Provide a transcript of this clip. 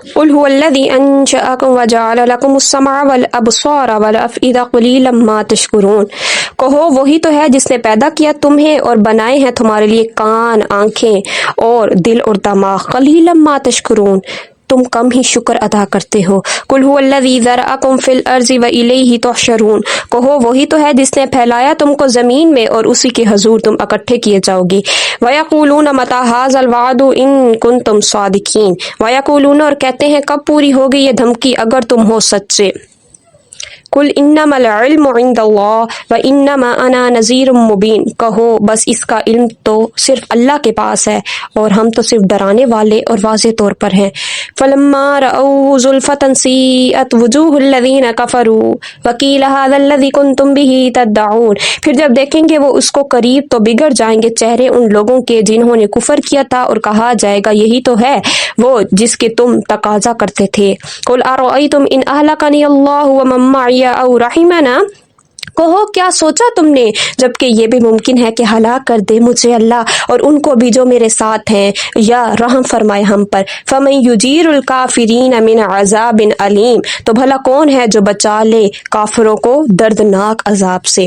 قل هو الذي انشأكم وجعل لكم السمع والابصار والافئدة قليلا ما تشکرون۔ کہو وہی تو ہے جس نے پیدا کیا تمہیں اور بنائے ہیں تمہارے لیے کان، آنکھیں اور دل اور دماغ، قلیلا ما تشکرون، تم کم ہی شکر ادا کرتے ہو۔ قل هو الذی ذرأکم فی الارض والیہ تحشرون، کہو وہی تو ہے جس نے پھیلایا تم کو زمین میں اور اسی کے حضور تم اکٹھے کیے جاؤ گے۔ وَيَقُولُونَ مَتَىٰ هَٰذَا الْوَعْدُ إِن كُنتُمْ صَادِقِينَ، وَيَقُولُونَ اور کہتے ہیں کب پوری ہوگی یہ دھمکی اگر تم ہو سچے۔ قل انما العلم عند اللہ وانما انا نذیر مبین، کہو بس اس کا علم تو صرف اللہ کے پاس ہے اور ہم تو صرف ڈرانے والے اور واضح طور پر ہیں۔ فلما رأوه زلفة سیئت وجوہ الذین کفروا وقیل ھذا الذی کنتم بہ تدعون، پھر جب دیکھیں گے وہ اس کو قریب تو بگڑ جائیں گے چہرے ان لوگوں کے جنہوں نے کفر کیا تھا، اور کہا جائے گا یہی تو ہے وہ جس کے تم تقاضا کرتے تھے۔ قل ارأیتم ان اہلکنی اللہ ومن معی او رحمنا، کہو کیا سوچا تم نے جبکہ یہ بھی ممکن ہے کہ ہلاک کر دے مجھے اللہ اور ان کو بھی جو میرے ساتھ ہیں، یا رحم فرمائے ہم پر۔ فمن یجیر الکافرین من عذاب علیم، تو بھلا کون ہے جو بچا لے کافروں کو دردناک عذاب سے۔